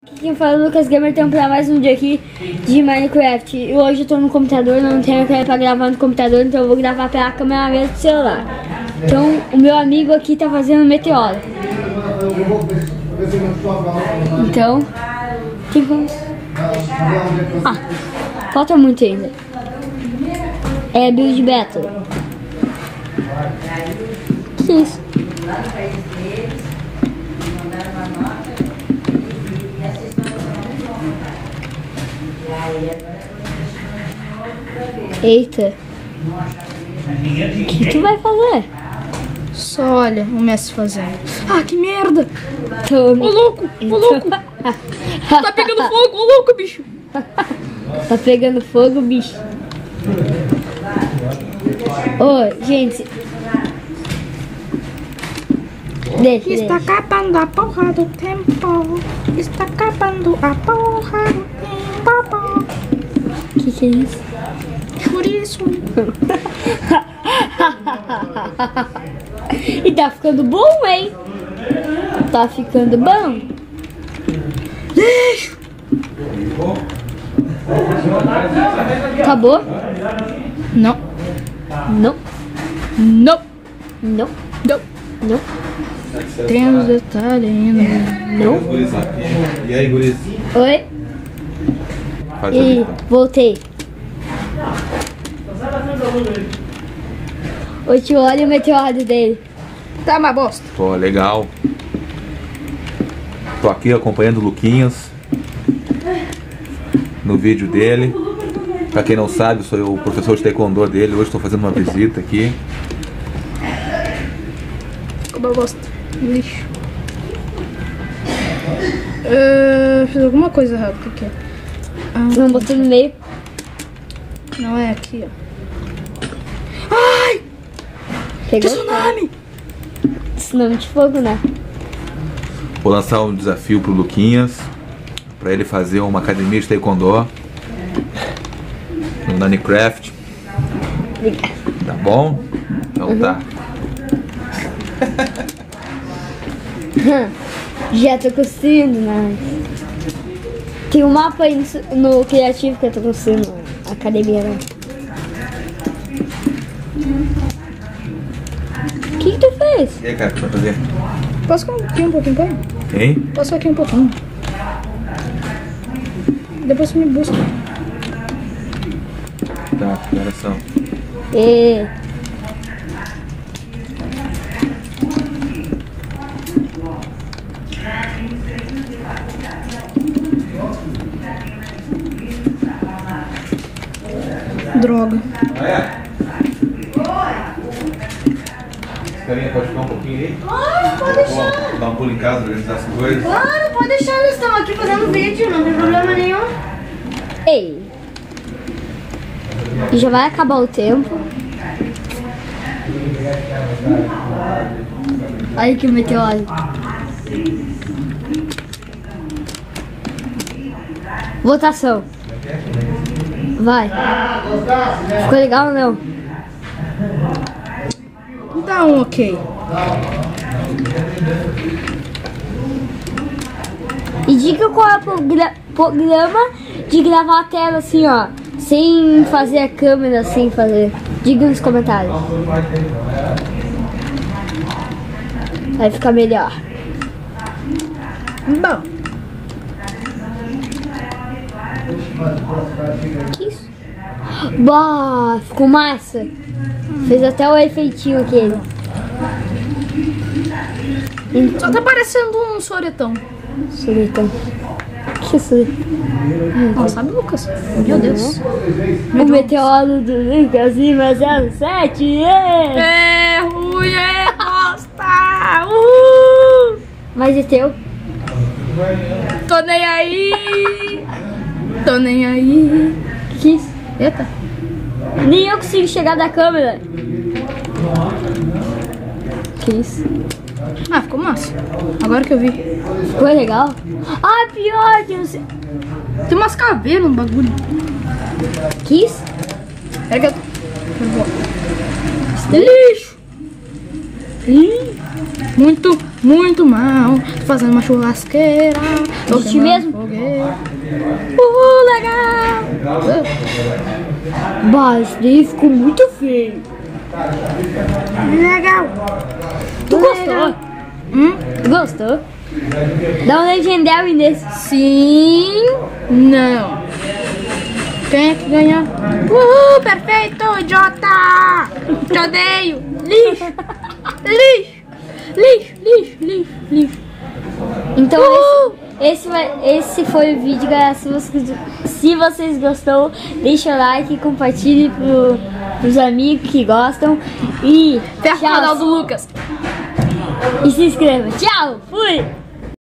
Quem fala é o Lucas Gamer, estamos para mais um dia aqui de Minecraft. E hoje eu tô no computador, não tenho câmera para gravar no computador, então eu vou gravar pela câmera mesmo do celular. Então o meu amigo aqui tá fazendo meteoro. Então, que vamos... falta muito ainda. É build beta. Que isso? Eita. O que tu vai fazer? Só olha o mestre fazendo. Ah, que merda! Tome. Ô louco, ô louco! Tá pegando fogo, ô louco, bicho! Tá pegando fogo, bicho. Ô, gente. Está acabando a porra do tempo. Está acabando a porra do tempo. Que é isso? Por isso. E tá ficando bom, hein? Tá ficando bom. Lixo! Acabou? Não. Não. Não. Não. Não. Não. Temos detalhe ainda. Não. E aí, guris? Oi. Faz E voltei. O tio, olha o meteoro dele. Tá uma bosta. Pô, legal. Tô aqui acompanhando o Luquinhas no vídeo dele. Pra quem não sabe, sou o professor de taekwondo dele. Hoje estou fazendo uma visita aqui. Uma bosta. Lixo. Fiz alguma coisa errada aqui. Não botou no meio. Não é aqui, ó. Ai! Pegou? Tsunami! Tsunami de fogo, né? Vou lançar um desafio pro Luquinhas pra ele fazer uma academia de taekwondo no Minecraft. Tá bom? Então tá. Já tô conseguindo, né? Tem um mapa aí no criativo que eu tô conseguindo. Academia, né? O que tu fez? E aí, cara, o que você vai fazer? Posso ficar aqui um pouquinho, pai? Hein? Posso ficar aqui um pouquinho? Depois você me busca. Tá, que horas são? E... Droga. Ah, é? Esse carinha pode ficar um pouquinho aí? Claro, pode deixar. Dar um pulo em casa, organizar as coisas. Claro, pode deixar. Eles estão aqui fazendo vídeo, não tem problema nenhum. Ei! Já vai acabar o tempo. Olha que meteoro. Votação. Vai. Ficou legal ou não? Dá um ok. E diga qual é o programa de gravar a tela assim, ó. Sem fazer a câmera, sem fazer. Diga nos comentários. Vai ficar melhor. Bom. Que isso? Bah, ficou massa. Fez até o efeitinho aquele. Só tá parecendo um soretão. Solitão. Que isso? Não sabe, Lucas? Meu Deus. O meteoro do Lucas Lima 07. É ruim, é bosta. Mas é teu? Tô nem aí. Tô nem aí. Que isso? Eita. Nem eu consigo chegar da câmera. Que isso? Ah, ficou massa. Agora que eu vi. Ficou legal? Ah, pior que você... Tem umas caveiras no bagulho. Que isso? É que eu... Lixo. Ih, muito mal. Tô fazendo uma churrasqueira. Tô Existe mesmo? fogueira. Legal. Bah, isso daí ficou muito feio. Legal. Tu gostou? Tu gostou? Dá um legendary nesse. Sim. Não. Quem é que ganha? Perfeito, idiota! Te odeio! Lixo! Lixo! Então esse foi o vídeo, galera. Se vocês gostou, deixa o like, compartilhe pros amigos que gostam. E Fecha o canal do Lucas. E se inscreva. Tchau, fui!